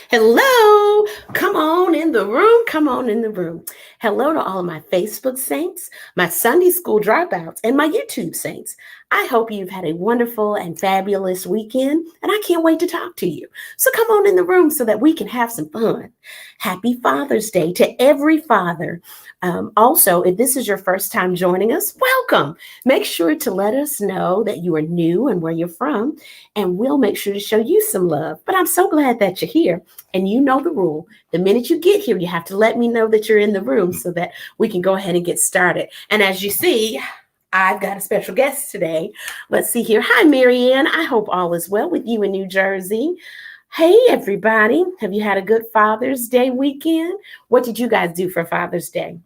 Hello. Come on in the room. Come on in the room. Hello to all of my Facebook saints, my Sunday school dropouts, and my YouTube saints. I hope you've had a wonderful and fabulous weekend, and I can't wait to talk to you. So come on in the room so that we can have some fun. Happy Father's Day to every father. Also, if this is your first time joining us, welcome. Make sure to let us know that you are new and where you're from, and we'll make sure to show you some love. But I'm so glad that you're here, and you know the rule. The minute you get here, you have to let me know that you're in the room so that we can go ahead and get started. And as you see, I've got a special guest today. Let's see here. Hi, Marianne. I hope all is well with you in New Jersey. Hey, everybody. Have you had a good Father's Day weekend? What did you guys do for Father's Day?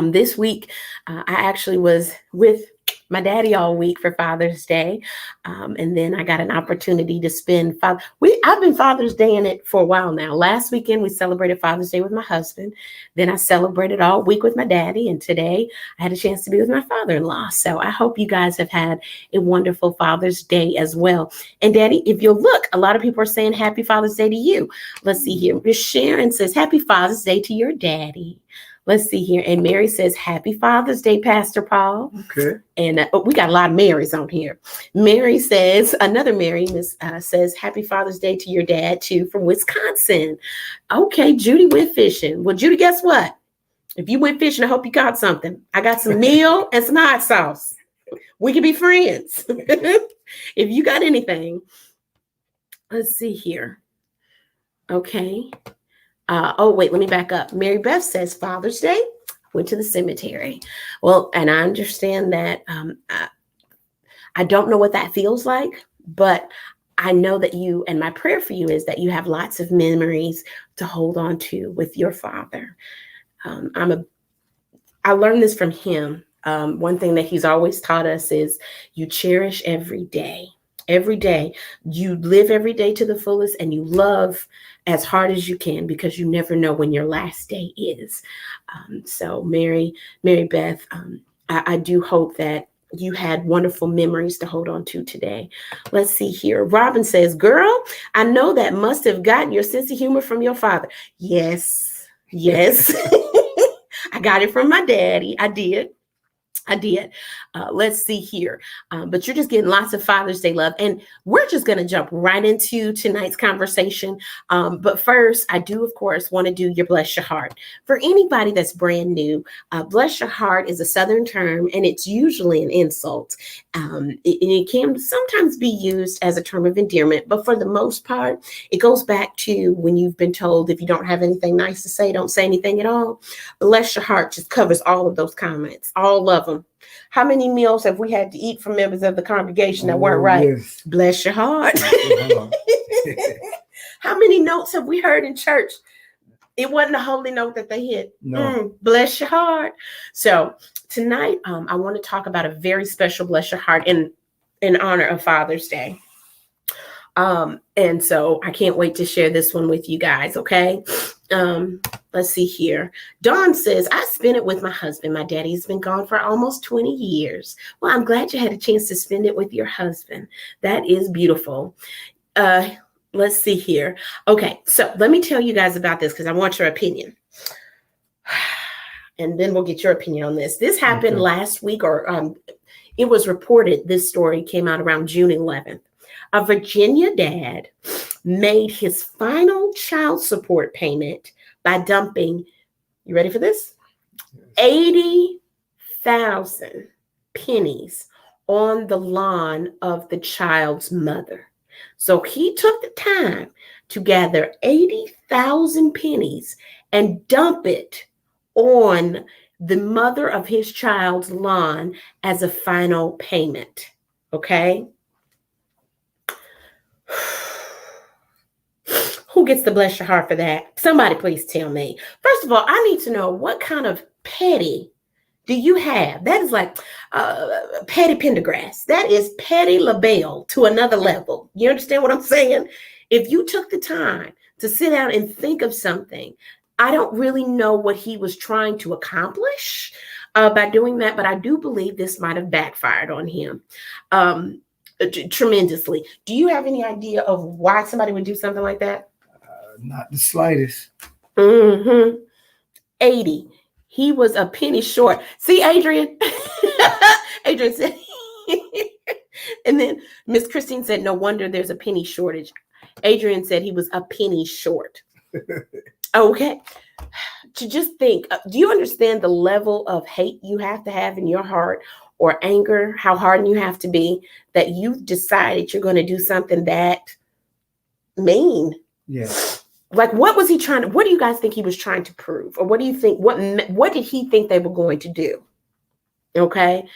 This week, I actually was with my daddy all week for Father's Day. And then I got an opportunity to spend I've been Father's Day in it for a while now. Last weekend, we celebrated Father's Day with my husband. Then I celebrated all week with my daddy. And today I had a chance to be with my father-in-law. So I hope you guys have had a wonderful Father's Day as well. And Daddy, if you'll look, a lot of people are saying Happy Father's Day to you. Let's see here. Miss Sharon says Happy Father's Day to your daddy. Let's see here. And Mary says, Happy Father's Day, Pastor Paul. Okay. And we got a lot of Marys on here. Mary says, another Mary says, Happy Father's Day to your dad, too, from Wisconsin. Okay, Judy went fishing. Well, Judy, guess what? If you went fishing, I hope you caught something. I got some meal and some hot sauce. We can be friends. If you got anything. Let's see here. Okay. Wait, let me back up. Mary Beth says Father's Day, went to the cemetery. Well, and I understand that I don't know what that feels like, but I know that you, and my prayer for you is that you have lots of memories to hold on to with your father. I learned this from him. One thing that he's always taught us is you cherish every day. Every day, you live every day to the fullest and you love as hard as you can because you never know when your last day is. So Mary Beth, I do hope that you had wonderful memories to hold on to today. Let's see here. Robin says, girl, I know that must have gotten your sense of humor from your father. Yes. I got it from my daddy. I did. Let's see here. But you're just getting lots of Father's Day love. And we're just going to jump right into tonight's conversation. But first, I do, of course, want to do your Bless Your Heart. For anybody that's brand new, Bless Your Heart is a Southern term, and it's usually an insult. It can sometimes be used as a term of endearment. But for the most part, it goes back to when you've been told if you don't have anything nice to say, don't say anything at all. Bless Your Heart just covers all of those comments, all of them. How many meals have we had to eat from members of the congregation that weren't right? Yes. Bless your heart. How many notes have we heard in church? It wasn't a holy note that they hit. No. Bless your heart. So tonight, I want to talk about a very special Bless Your Heart in honor of Father's Day. And so I can't wait to share this one with you guys, okay? Let's see here. Dawn says, I spent it with my husband. My daddy's been gone for almost 20 years. Well, I'm glad you had a chance to spend it with your husband. That is beautiful. Let's see here. Okay, so let me tell you guys about this because I want your opinion. And then we'll get your opinion on this. This happened last week, or it was reported, this story came out around June 11th. A Virginia dad made his final child support payment by dumping, you ready for this? 80,000 pennies on the lawn of the child's mother. So he took the time to gather 80,000 pennies and dump it on the mother of his child's lawn as a final payment. Okay? Who gets to bless your heart for that? Somebody please tell me. First of all, I need to know what kind of petty do you have? That is like petty Pendergrass. That is petty LaBelle to another level. You understand what I'm saying? If you took the time to sit down and think of something, I don't really know what he was trying to accomplish by doing that, but I do believe this might have backfired on him. Tremendously. Do you have any idea of why somebody would do something like that? Not the slightest. Mm-hmm. 80. He was a penny short. See, Adrian? Adrian said, and then Miss Christine said, no wonder there's a penny shortage. Adrian said he was a penny short. Okay. To just think, do you understand the level of hate you have to have in your heart or anger, how hardened you have to be that you've decided you're going to do something that mean? Yeah. Like, what was he trying to, what do you guys think he was trying to prove? Or what do you think, what did he think they were going to do? Okay.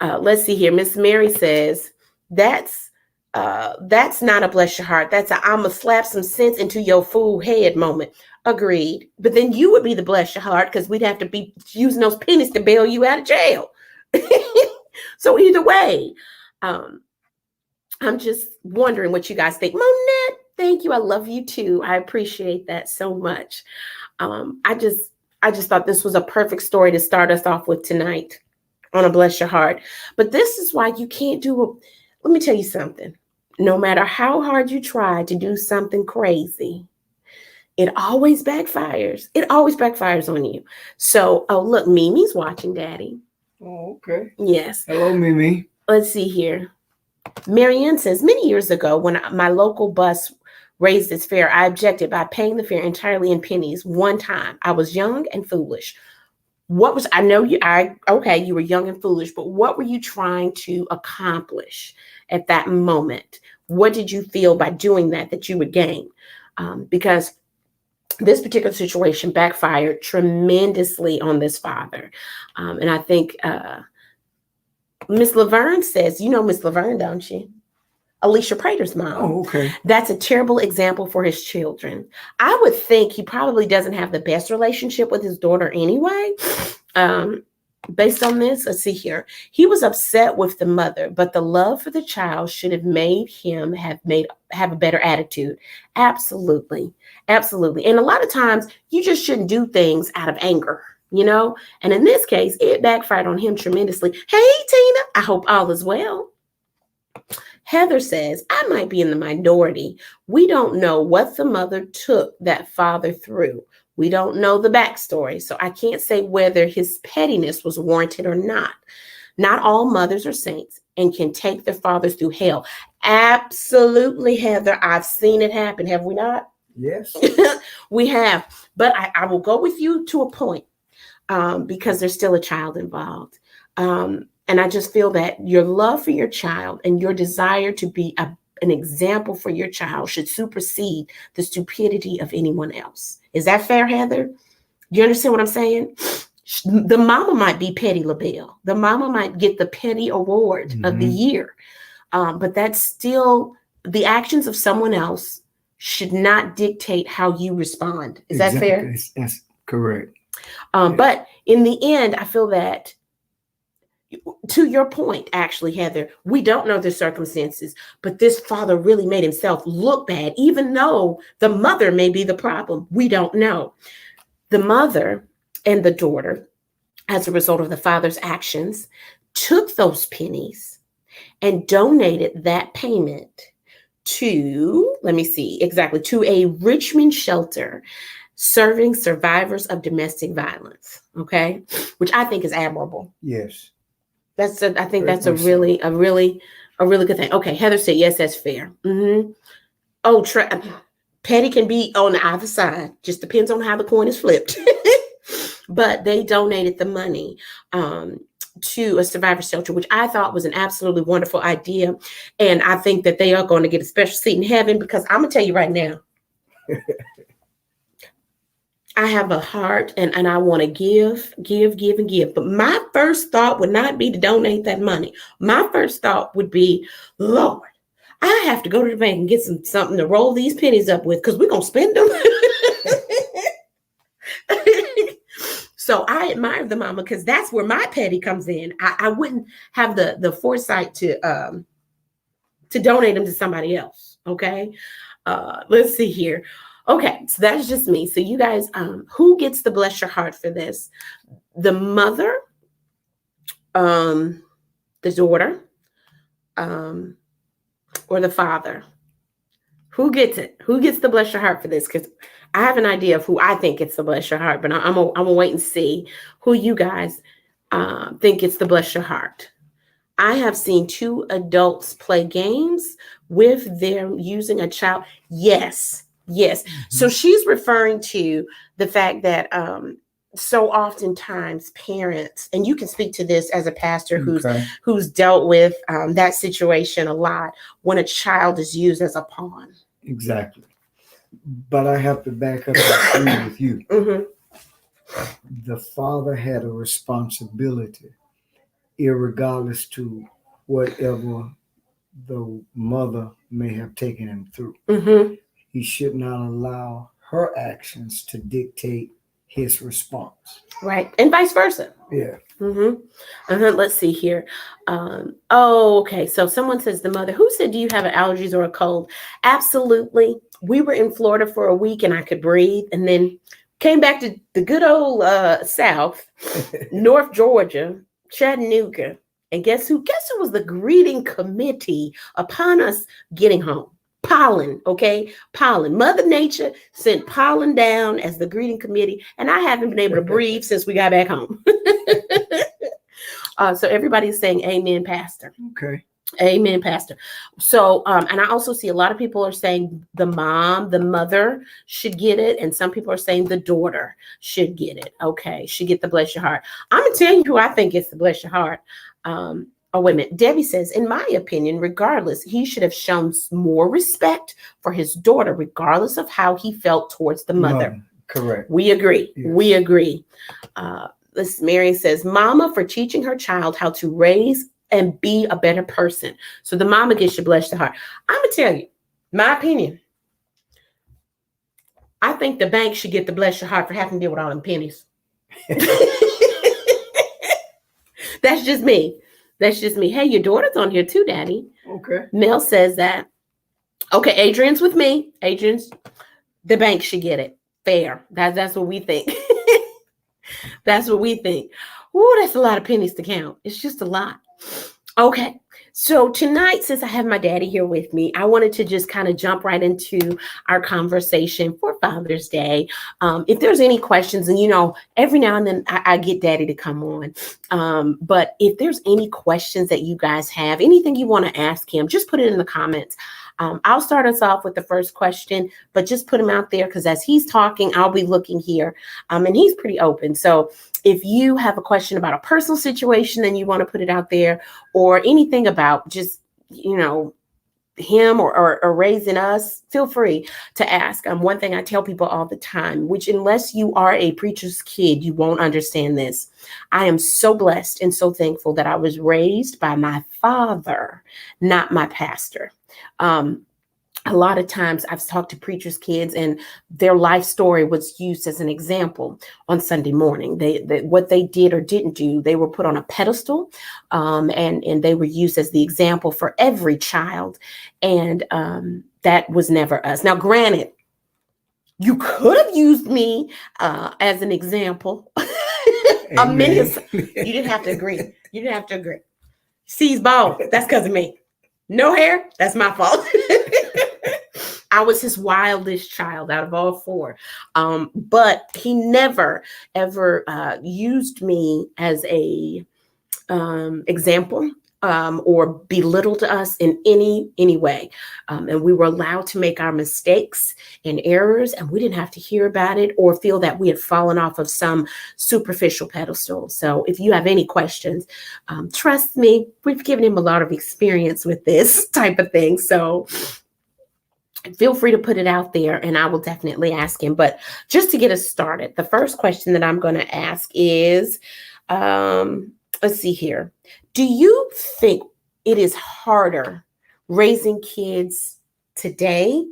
Let's see here. Miss Mary says, that's not a bless your heart. That's a I'ma slap some sense into your fool head moment. Agreed. But then you would be the bless your heart because we'd have to be using those pennies to bail you out of jail. So either way, I'm just wondering what you guys think. Monette, thank you. I love you too. I appreciate that so much. I just thought this was a perfect story to start us off with tonight on a bless your heart. But this is why you can't let me tell you something. No matter how hard you try to do something crazy, it always backfires. It always backfires on you. So, oh, look, Mimi's watching, Daddy. Oh, okay. Yes. Hello, Mimi. Let's see here. Marianne says, many years ago, when my local bus raised its fare, I objected by paying the fare entirely in pennies one time. I was young and foolish. You were young and foolish, but what were you trying to accomplish at that moment? What did you feel by doing that you would gain? Because this particular situation backfired tremendously on this father. And I think Miss Laverne says, you know Miss Laverne, don't you? Alicia Prater's mom. Oh, okay. That's a terrible example for his children. I would think he probably doesn't have the best relationship with his daughter anyway. Based on this, let's see here. He was upset with the mother, but the love for the child should have made him have a better attitude. Absolutely. Absolutely. And a lot of times you just shouldn't do things out of anger, you know? And in this case, it backfired on him tremendously. Hey, Tina, I hope all is well. Heather says, I might be in the minority. We don't know what the mother took that father through. We don't know the backstory, so I can't say whether his pettiness was warranted or not. Not all mothers are saints and can take their fathers through hell. Absolutely, Heather. I've seen it happen. Have we not? Yes. We have. But I will go with you to a point because there's still a child involved. And I just feel that your love for your child and your desire to be an example for your child should supersede the stupidity of anyone else. Is that fair, Heather? You understand what I'm saying? The mama might be Petty LaBelle. The mama might get the Petty Award of the year. But that's still the actions of someone else should not dictate how you respond. Is that fair? That's correct. But in the end, I feel that, to your point, actually, Heather, we don't know the circumstances, but this father really made himself look bad, even though the mother may be the problem. We don't know. The mother and the daughter, as a result of the father's actions, took those pennies and donated that payment to, to a Richmond shelter serving survivors of domestic violence. Okay. Which I think is admirable. Yes. I think that's a really good thing. Okay, Heather said, yes, that's fair. Mm-hmm. Oh, Petty can be on the other side. Just depends on how the coin is flipped. But they donated the money to a survivor shelter, which I thought was an absolutely wonderful idea. And I think that they are going to get a special seat in heaven because I'm going to tell you right now, I have a heart and I want to give. But my first thought would not be to donate that money. My first thought would be, Lord, I have to go to the bank and get something to roll these pennies up with because we're going to spend them. So I admire the mama because that's where my petty comes in. I wouldn't have the foresight to donate them to somebody else. Okay. Let's see here. Okay, so that's just me. So you guys, who gets the bless your heart for this? The mother, the daughter, or the father? Who gets it? Who gets the bless your heart for this? Because I have an idea of who I think gets the bless your heart, but I'm gonna wait and see who you guys think gets the bless your heart. I have seen two adults play games with them using a child. Yes, yes. So Mhm. she's referring to the fact that so oftentimes parents, and you can speak to this as a pastor Okay. who's dealt with that situation a lot, when a child is used as a pawn. Exactly. But I have to back up and agree with you. Hmm. The father had a responsibility, irregardless to whatever the mother may have taken him through. Hmm. He should not allow her actions to dictate his response. Right, and vice versa. Yeah. Mm-hmm. Let's see here. Oh, okay. So someone says the mother. Who said, "Do you have allergies or a cold?" Absolutely. We were in Florida for a week, and I could breathe, and then came back to the good old South, North Georgia, Chattanooga, and guess who? Guess who was the greeting committee upon us getting home? Pollen, okay? Pollen. Mother Nature sent pollen down as the greeting committee, and I haven't been able to breathe since we got back home. So everybody's saying amen, Pastor. Okay. Amen, Pastor. So, and I also see a lot of people are saying the mom, the mother should get it. And some people are saying the daughter should get it. Okay, should get the bless your heart. I'm going to tell you who I think gets the bless your heart. Oh, wait a minute. Debbie says, in my opinion, regardless, he should have shown more respect for his daughter, regardless of how he felt towards the mother. Mother. Correct. We agree. Yes. We agree. This Mary says, Mama for teaching her child how to raise and be a better person. So the mama gets your bless the heart. I'm gonna tell you, my opinion. I think the bank should get the bless your heart for having to deal with all them pennies. That's just me. That's just me. Hey, your daughter's on here too, Daddy. Okay. Mel says that. Okay, Adrian's with me. Adrian's, the bank should get it. Fair. That's what we think. That's what we think. Ooh, that's a lot of pennies to count. It's just a lot. Okay. So tonight, since I have my daddy here with me, I wanted to just kind of jump right into our conversation for Father's Day. If there's any questions, and every now and then I get daddy to come on. But if there's any questions that you guys have, anything you want to ask him, just put it in the comments. I'll start us off with the first question, but just put him out there because as he's talking, I'll be looking here. And he's pretty open. So if you have a question about a personal situation and you want to put it out there, or anything about just, him or raising us, feel free to ask. One thing I tell people all the time, which unless you are a preacher's kid, you won't understand this. I am so blessed and so thankful that I was raised by my father, not my pastor. A lot of times I've talked to preachers' kids and their life story was used as an example on Sunday morning. They what they did or didn't do, they were put on a pedestal, and they were used as the example for every child. And that was never us. Now, granted, you could have used me as an example. You didn't have to agree. You didn't have to agree. C's bald. That's because of me. No hair. That's my fault. I was his wildest child out of all four. But he never, ever used me as a example or belittled us in any way. And we were allowed to make our mistakes and errors, and we didn't have to hear about it or feel that we had fallen off of some superficial pedestal. So if you have any questions, trust me, we've given him a lot of experience with this type of thing. So feel free to put it out there and I will definitely ask him. But just to get us started, the first question that I'm going to ask is, let's see here. Do you think it is harder raising kids today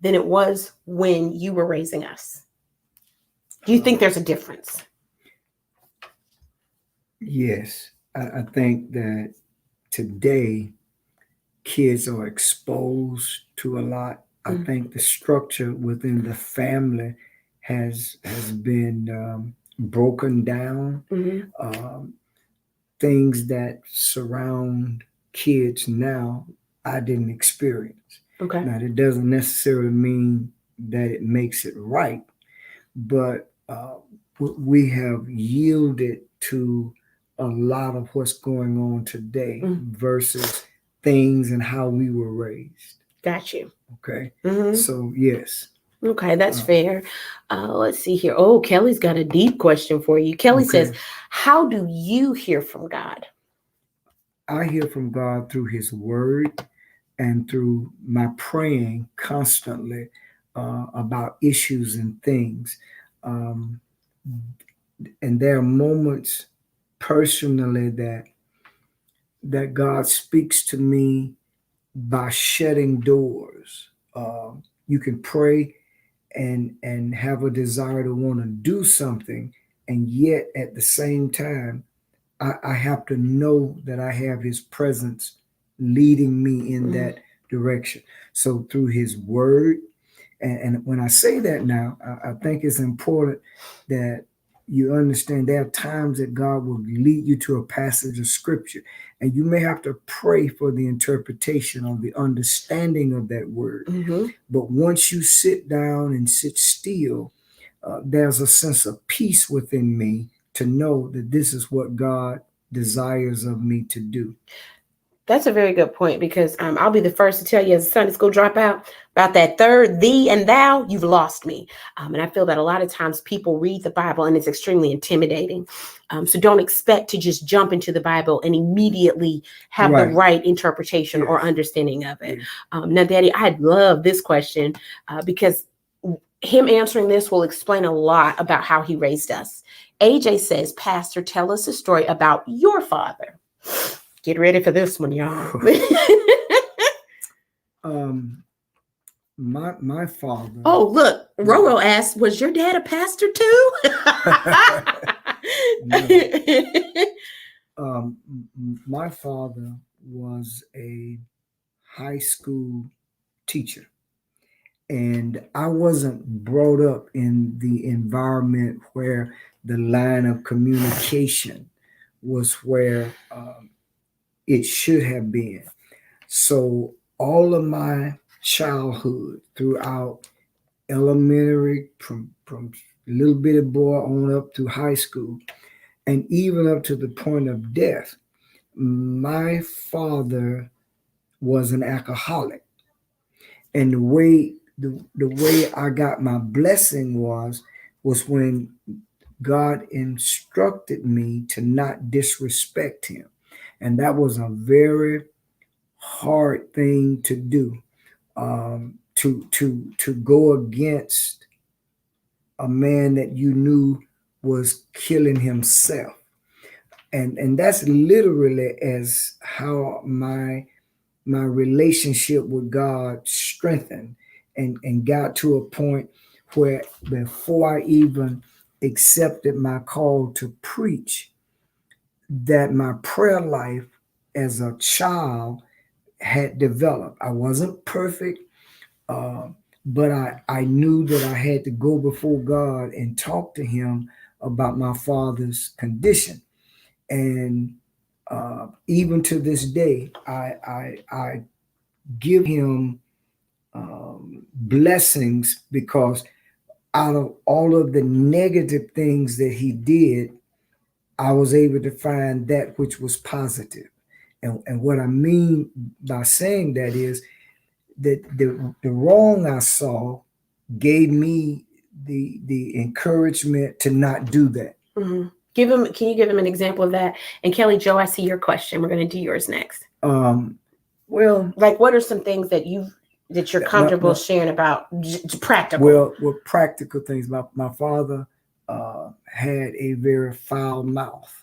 than it was when you were raising us? Do you think there's a difference? Yes. I think that today kids are exposed to a lot. I think the structure within the family has been broken down. Things that surround kids now, I didn't experience. Okay. Now, that doesn't necessarily mean that it makes it right, but we have yielded to a lot of what's going on today versus things and how we were raised. Got you. Okay. Mm-hmm. So, yes. Okay, that's fair. Let's see here. Oh, Kelly's got a deep question for you. Kelly says, how do you hear from God? I hear from God through his word and through my praying constantly about issues and things. And there are moments personally that God speaks to me by shutting doors. You can pray and have a desire to want to do something, and yet at the same time, I have to know that I have his presence leading me in that direction. So through his word, and when I say that now, I think it's important that you understand there are times that God will lead you to a passage of scripture, and you may have to pray for the interpretation or the understanding of that word. But once you sit down and sit still, there's a sense of peace within me to know that this is what God desires of me to do. That's a very good point, because I'll be the first to tell you, as a Sunday school dropout, about that third thee and thou, you've lost me. And I feel that a lot of times people read the Bible and it's extremely intimidating. So don't expect to just jump into the Bible and immediately have the right interpretation or understanding of it. Now, Daddy, I love this question because him answering this will explain a lot about how he raised us. AJ says, Pastor, tell us a story about your father. Get ready for this one, y'all. My father. Oh, look, Roro asked, was your dad a pastor too? My father was a high school teacher, and I wasn't brought up in the environment where the line of communication was where it should have been. So all of my childhood throughout elementary, from little bitty boy on up to high school, and even up to the point of death, my father was an alcoholic. And the way I got my blessing was when God instructed me to not disrespect him. And that was a very hard thing to do, to go against a man that you knew was killing himself. And that's literally as how my relationship with God strengthened and got to a point where before I even accepted my call to preach, that my prayer life as a child had developed. I wasn't perfect, but I knew that I had to go before God and talk to him about my father's condition. And even to this day, I give him blessings, because out of all of the negative things that he did, I was able to find that which was positive. And what I mean by saying that is that the wrong I saw gave me the encouragement to not do that. Can you give him an example of that? And Kelly Joe, I see your question. We're going to do yours next. Well, like what are some things that you're comfortable sharing about practical? Well, practical things. My father had a very foul mouth,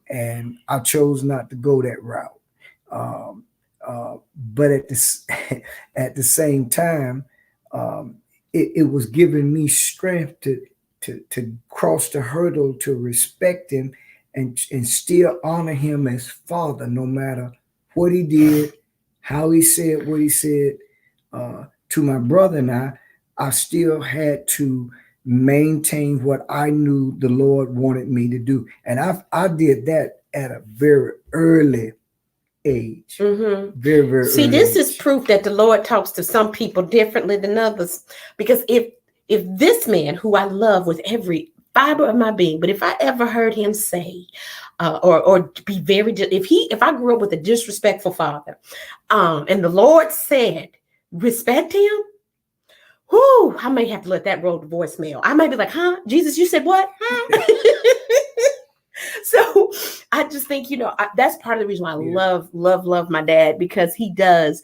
and I chose not to go that route. But at the same time, it was giving me strength to cross the hurdle, to respect him and still honor him as father, no matter what he did, how he said what he said. To my brother and I still had to maintain what I knew the Lord wanted me to do. And I did that at a very early age. Mm-hmm. Very, very See, early this is age. proof that the Lord talks to some people differently than others. Because if this man, who I love with every fiber of my being, but if I ever heard him say, or be very, if I grew up with a disrespectful father, and the Lord said, respect him. Whoo, I may have to let that roll to voicemail. I might be like, huh? Jesus, you said what? Huh? So I just think, that's part of the reason why I love my dad, because he does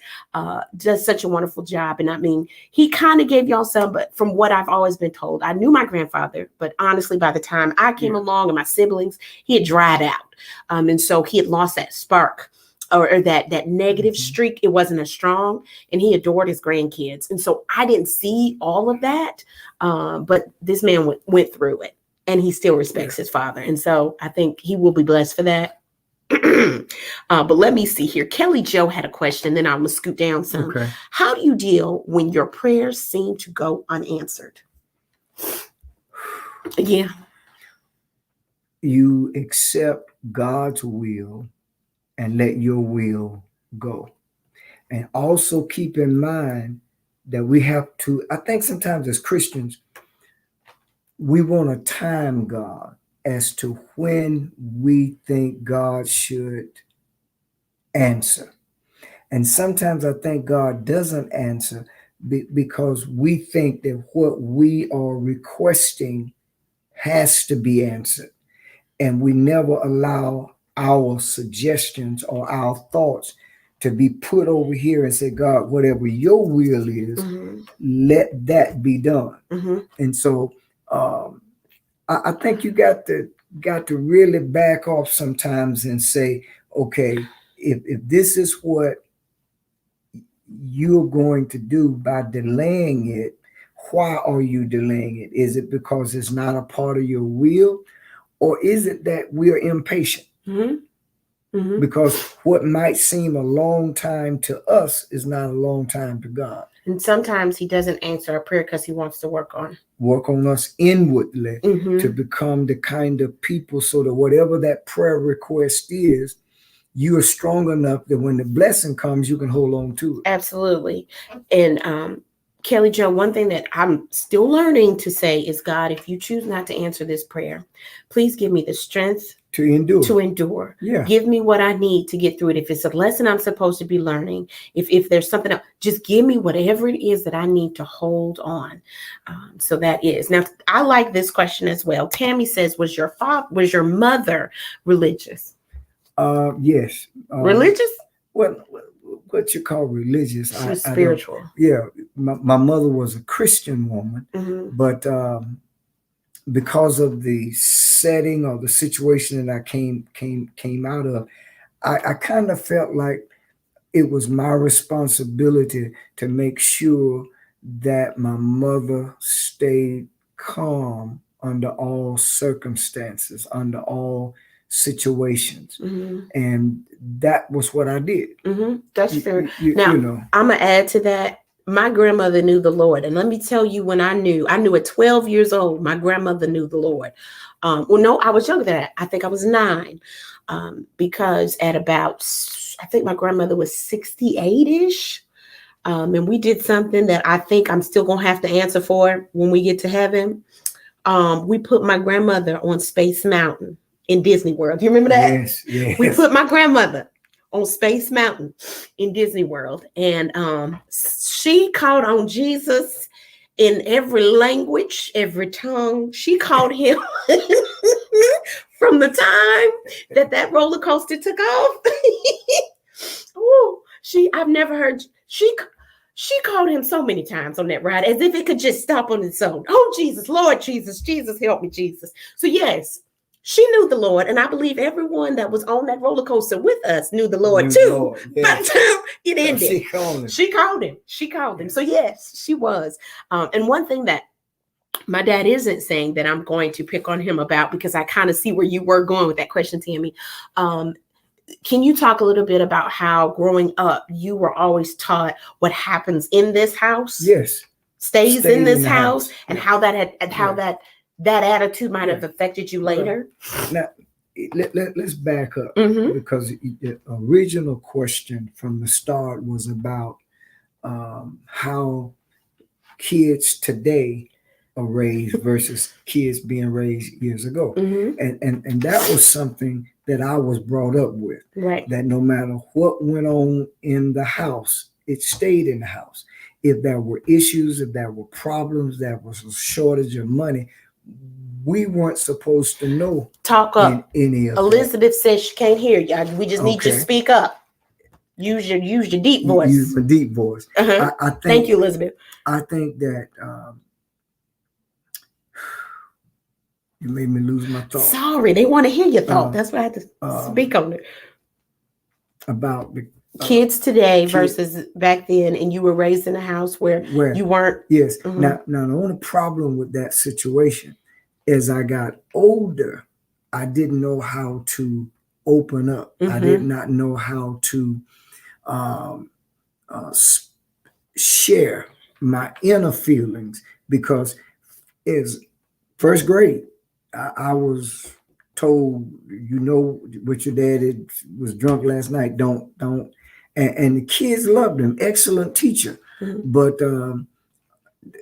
such a wonderful job. And I mean, he kind of gave y'all some, but from what I've always been told, I knew my grandfather, but honestly, by the time I came along and my siblings, he had dried out. And so he had lost that spark or that negative streak. It wasn't as strong, and he adored his grandkids. And so I didn't see all of that. But this man went through it. And he still respects his father. And so I think he will be blessed for that. But let me see here. Kelly Joe had a question. Then I'm going to scoot down some. Okay. How do you deal when your prayers seem to go unanswered? Yeah. You accept God's will and let your will go. And also keep in mind that we have to, I think sometimes as Christians, we want to time God as to when we think God should answer. And sometimes I think God doesn't answer because we think that what we are requesting has to be answered. And we never allow our suggestions or our thoughts to be put over here and say, God, whatever your will is, let that be done. And so I think you got to really back off sometimes and say, okay, if this is what you're going to do by delaying it, why are you delaying it? Is it because it's not a part of your will, or is it that we're impatient? Because what might seem a long time to us is not a long time to God. And sometimes he doesn't answer a prayer because he wants to work on us inwardly to become the kind of people so that whatever that prayer request is, you are strong enough that when the blessing comes, you can hold on to it. Absolutely. And Kelly Jo, one thing that I'm still learning to say is, God, if you choose not to answer this prayer, please give me the strength to endure. Yeah. Give me what I need to get through it. If it's a lesson I'm supposed to be learning, if there's something else, just give me whatever it is that I need to hold on. So that is. Now, I like this question as well. Tammy says, was your mother religious? Yes. Religious? What you call religious? She was spiritual. My mother was a Christian woman, but because of the setting or the situation that I came out of, I kind of felt like it was my responsibility to make sure that my mother stayed calm under all circumstances, under all situations. And that was what I did. That's fair. Now, I'm going to add to that. My grandmother knew the Lord. And let me tell you, when I knew at 12 years old, my grandmother knew the Lord. Well, no, I was younger than that. I think I was 9, because at about, I think my grandmother was 68-ish. And we did something that I think I'm still going to have to answer for when we get to heaven. We put my grandmother on Space Mountain in Disney World. Do you remember that? Yes. We put my grandmother on Space Mountain in Disney World. And she called on Jesus in every language, every tongue. She called him from the time that roller coaster took off. I've never heard, she called him so many times on that ride as if it could just stop on its own. Oh, Jesus, Lord Jesus, Jesus, help me, Jesus. So yes, she knew the Lord, and I believe everyone that was on that roller coaster with us knew the Lord too. By the time it ended, she called him. So yes, she was. And one thing that my dad isn't saying that I'm going to pick on him about, because I kind of see where you were going with that question, Tammy. Can you talk a little bit about how growing up you were always taught what happens in this house? Yes. Stays in this house, and how that attitude might have affected you later? Now, let's back up, Mm-hmm. because the original question from the start was about how kids today are raised versus kids being raised years ago. Mm-hmm. And that was something that I was brought up with, Right. that no matter what went on in the house, it stayed in the house. If there were issues, if there were problems, there was a shortage of money, we weren't supposed to know Talk up. any of that. Elizabeth says she can't hear you. We just need you to Okay. speak up. Use your deep voice. Use my deep voice. Uh-huh. I think, Thank you, Elizabeth. I think that you made me lose my thought. Sorry, they want to hear your thought. That's why I had to speak on it. About the Kids today versus back then, and you were raised in a house where you weren't. Yes. Mhm. Now the only problem with that situation is I got older, I didn't know how to open up. I did not know how to share my inner feelings, because it's first grade. I was told, you know, what your dad was drunk last night. Don't. And the kids loved him. Excellent teacher. But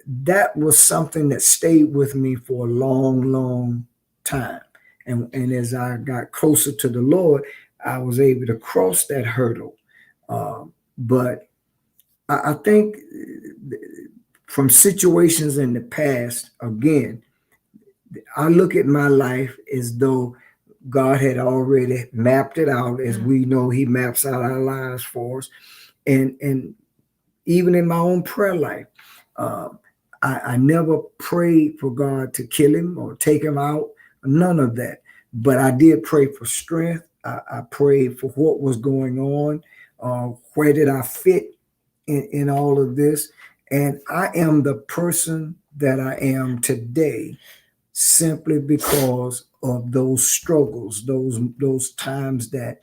that was something that stayed with me for a long, long time. And as I got closer to the Lord, I was able to cross that hurdle. But I think from situations in the past, again, I look at my life as though God had already mapped it out. As we know, he maps out our lives for us. And even in my own prayer life, I never prayed for God to kill him or take him out, none of that. But I did pray for strength. I prayed for what was going on. Where did I fit in all of this? And I am the person that I am today simply because of those struggles, those times that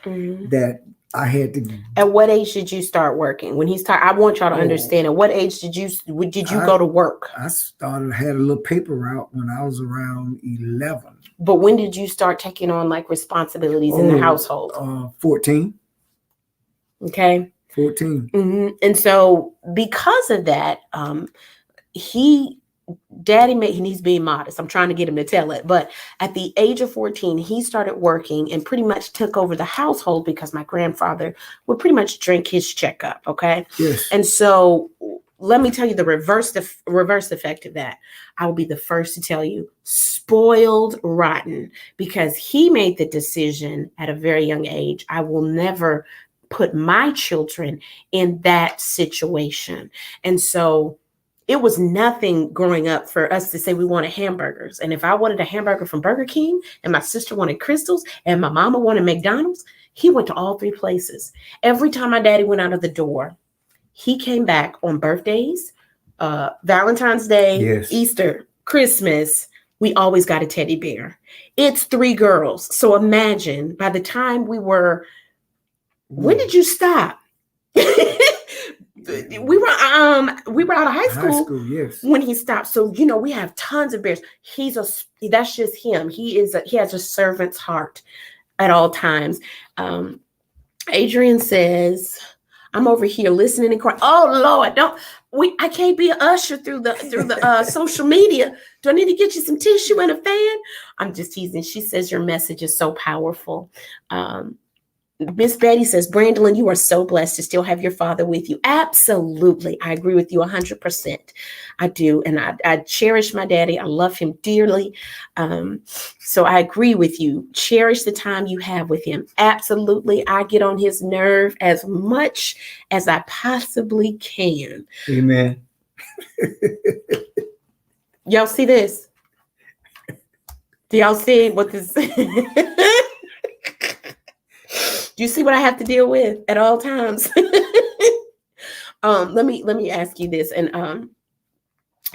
I had to. At what age did you start working? When he started, I want y'all to understand. At what age did you go to work? I had a little paper route when I was around 11. But when did you start taking on like responsibilities in the household? 14. Okay. 14. And so because of that, he's being modest. I'm trying to get him to tell it. But at the age of 14, he started working and pretty much took over the household because my grandfather would pretty much drink his check up. Okay. Yes. And so let me tell you the reverse effect of that. I will be the first to tell you, spoiled rotten, because he made the decision at a very young age. I will never put my children in that situation. And so it was nothing growing up for us to say we wanted hamburgers. And if I wanted a hamburger from Burger King and my sister wanted Crystal's and my mama wanted McDonald's, he went to all three places. Every time my daddy went out of the door, he came back on birthdays, Valentine's Day, yes, Easter, Christmas. We always got a teddy bear. It's 3 girls. So imagine by the time we were, when did you stop? We were out of high school yes, when he stopped. So we have tons of bears. That's just him. He has a servant's heart at all times. Adrian says, I'm over here listening and crying. Oh Lord, I can't be an usher through the social media. Do I need to get you some tissue and a fan? I'm just teasing. She says your message is so powerful. Miss Betty says, Brandolyn, you are so blessed to still have your father with you. Absolutely. I agree with you 100%. I do. And I cherish my daddy. I love him dearly. So I agree with you. Cherish the time you have with him. Absolutely. I get on his nerve as much as I possibly can. Amen. Y'all see this? Do y'all see what this? Do you see what I have to deal with at all times? Let me ask you this. And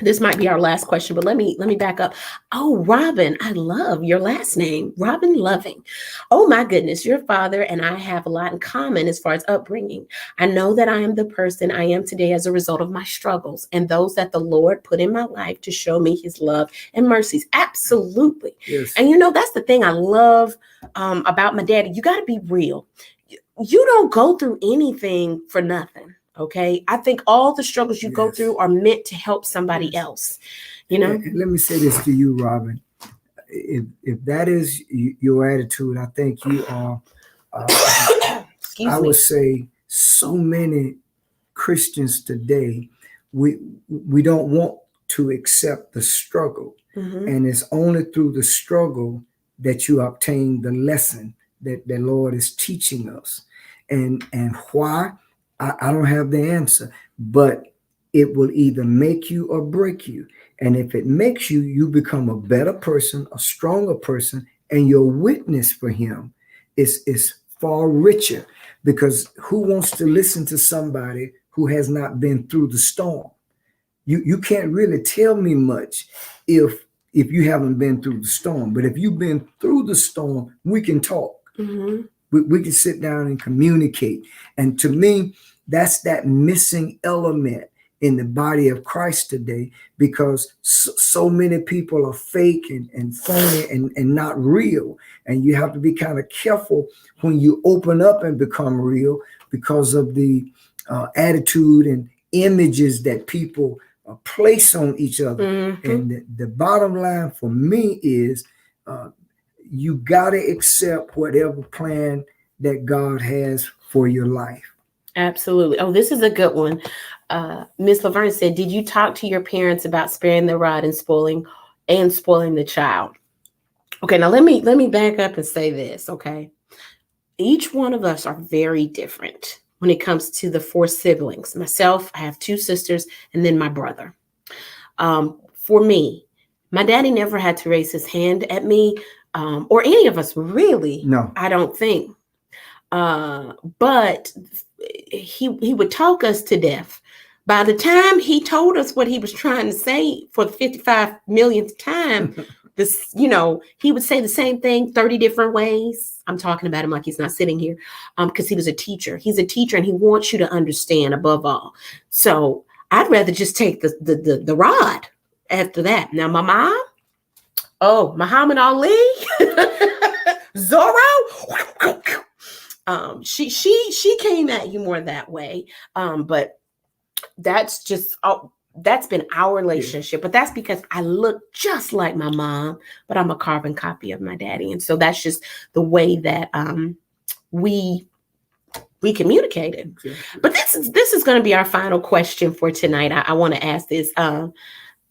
This might be our last question, but let me back up. Oh, Robin, I love your last name, Robin Loving. Oh my goodness, your father and I have a lot in common as far as upbringing. I know that I am the person I am today as a result of my struggles and those that the Lord put in my life to show me his love and mercies. Absolutely. Yes. And that's the thing I love about my daddy. You got to be real. You don't go through anything for nothing. Okay. I think all the struggles you go through are meant to help somebody else, And let me say this to you, Robin. If that is your attitude, I think you are, Excuse I me. would say so many Christians today, we don't want to accept the struggle. And it's only through the struggle that you obtain the lesson that the Lord is teaching us. And why? I don't have the answer, but it will either make you or break you. And if it makes you, you become a better person, a stronger person, and your witness for him is far richer, because who wants to listen to somebody who has not been through the storm? You can't really tell me much if you haven't been through the storm. But if you've been through the storm, we can talk. We can sit down and communicate. And to me, that's that missing element in the body of Christ today, because so many people are fake and phony and not real. And you have to be kind of careful when you open up and become real, because of the attitude and images that people place on each other. And the bottom line for me is you got to accept whatever plan that God has for your life. Absolutely. Oh, this is a good one. Miss Laverne said, did you talk to your parents about sparing the rod and spoiling the child? Okay, now let me back up and say this, okay? Each one of us are very different when it comes to the 4 siblings. Myself, I have 2 sisters, and then my brother. For me, my daddy never had to raise his hand at me, or any of us, really. No. I don't think. But he would talk us to death. By the time he told us what he was trying to say for the 55 millionth time, he would say the same thing 30 different ways. I'm talking about him like he's not sitting here, because he was a teacher. He's a teacher, and he wants you to understand above all. So I'd rather just take the rod after that. Now, my mom, Muhammad Ali, Zorro. She came at you more that way, but that's been our relationship. But that's because I look just like my mom, but I'm a carbon copy of my daddy, and so that's just the way that we communicated. But this is going to be our final question for tonight. I want to ask this.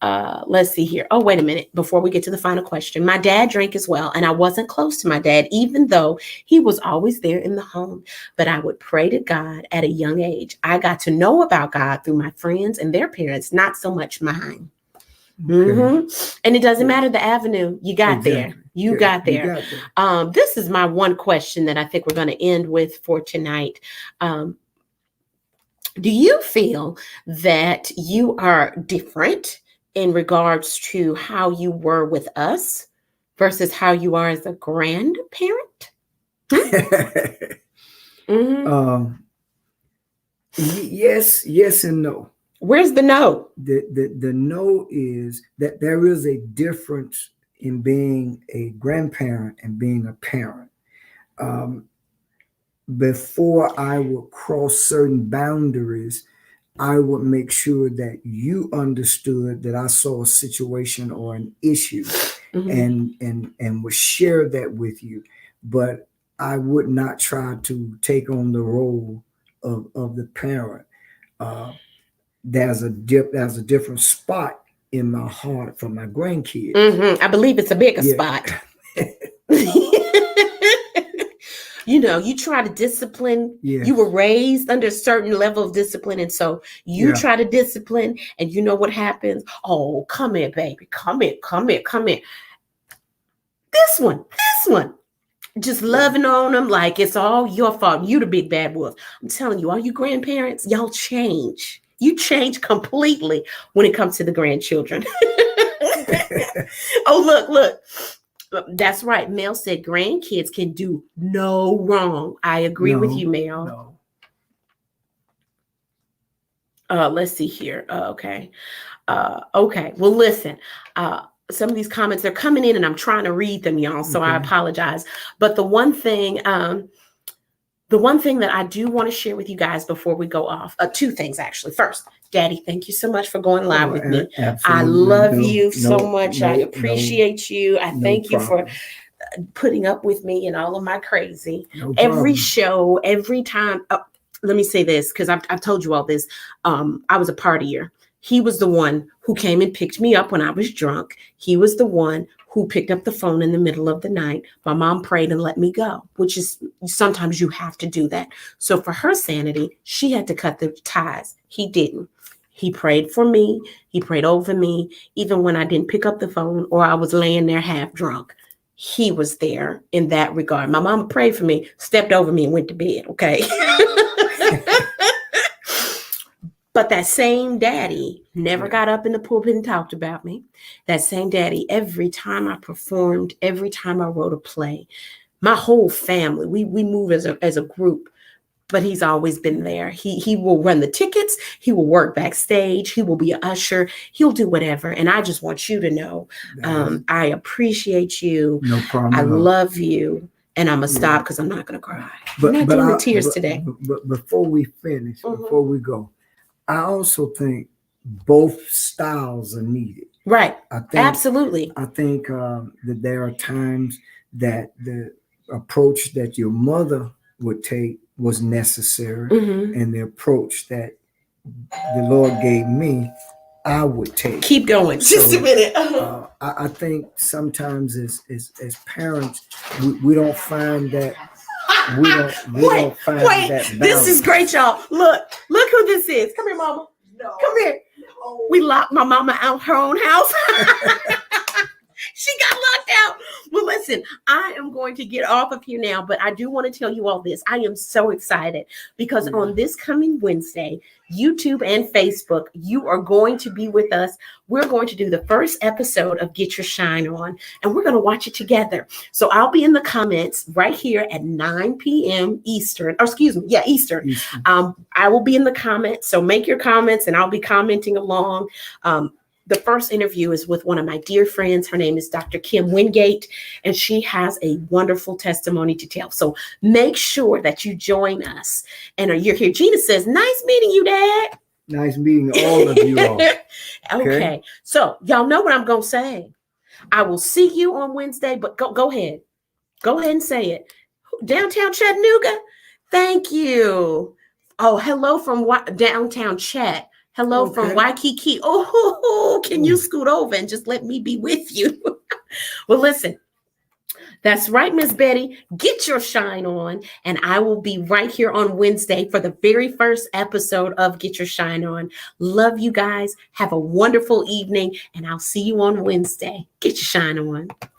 Let's see here. Oh, wait a minute. Before we get to the final question, my dad drank as well, and I wasn't close to my dad, even though he was always there in the home. But I would pray to God at a young age. I got to know about God through my friends and their parents, not so much mine. Okay. And it doesn't matter the avenue. You got there. You got there. This is my one question that I think we're going to end with for tonight. Do you feel that you are different in regards to how you were with us versus how you are as a grandparent? Yes and no. Where's the no? The no is that there is a difference in being a grandparent and being a parent. Before I would cross certain boundaries, I would make sure that you understood that I saw a situation or an issue, and would share that with you. But I would not try to take on the role of the parent. There's a different spot in my heart for my grandkids. I believe it's a bigger spot. You try to discipline. You were raised under a certain level of discipline. And so you try to discipline, and you know what happens? Oh, come here, baby. Come here. This one. Just loving on them like it's all your fault. You the big bad wolf. I'm telling you, all you grandparents, y'all change. You change completely when it comes to the grandchildren. Oh, look. That's right. Mel said grandkids can do no wrong. I agree with you, Mel. Let's see here. Okay. Okay. Well, listen. Some of these comments are coming in and I'm trying to read them, y'all. So I apologize. But the one thing that I do want to share with you guys before we go off, two things actually. First, Daddy, thank you so much for going live with me. I love you so much. I appreciate you. I thank you for putting up with me and all of my crazy. Every show, every time. Let me say this, because I've told you all this. I was a partier. He was the one who came and picked me up when I was drunk. He was the one who picked up the phone in the middle of the night. My mom prayed and let me go, which is sometimes you have to do that. So for her sanity, she had to cut the ties. He didn't. He prayed for me. He prayed over me, even when I didn't pick up the phone or I was laying there half drunk. He was there in that regard. My mama prayed for me, stepped over me and went to bed. Okay. But that same daddy never got up in the pulpit and talked about me. That same daddy, every time I performed, every time I wrote a play, my whole family, we move as a group, but he's always been there. He will run the tickets. He will work backstage. He will be an usher. He'll do whatever. And I just want you to know, I appreciate you. No problem. I love you. And I'm going to stop because I'm not going to cry. I'm not doing the tears today. But before we finish, before we go, I also think both styles are needed. Right. Absolutely. I think that there are times that the approach that your mother would take was necessary, and the approach that the Lord gave me, I would take. Keep going. Just a minute. I think sometimes as parents, we don't find that. We don't find that balance. This is great, y'all. Look who this is. Come here, mama. No. Come here. No. We locked my mama out her own house. She got locked out. Well, listen, I am going to get off of here now, but I do want to tell you all this. I am so excited because on this coming Wednesday, YouTube and Facebook, you are going to be with us. We're going to do the first episode of Get Your Shine On, and we're going to watch it together. So I'll be in the comments right here at 9 p.m. Eastern, or excuse me, Eastern. I will be in the comments, so make your comments, and I'll be commenting along. The first interview is with one of my dear friends. Her name is Dr. Kim Wingate, and she has a wonderful testimony to tell. So make sure that you join us. And you're here. Gina says, nice meeting you, Dad. Nice meeting all of you all. Okay. So y'all know what I'm going to say. I will see you on Wednesday, but go ahead. Go ahead and say it. Downtown Chattanooga. Thank you. Oh, hello from downtown Chat. Hello from Waikiki. Oh, can you scoot over and just let me be with you? Well, listen, that's right, Miss Betty. Get your shine on. And I will be right here on Wednesday for the very first episode of Get Your Shine On. Love you guys. Have a wonderful evening. And I'll see you on Wednesday. Get your shine on.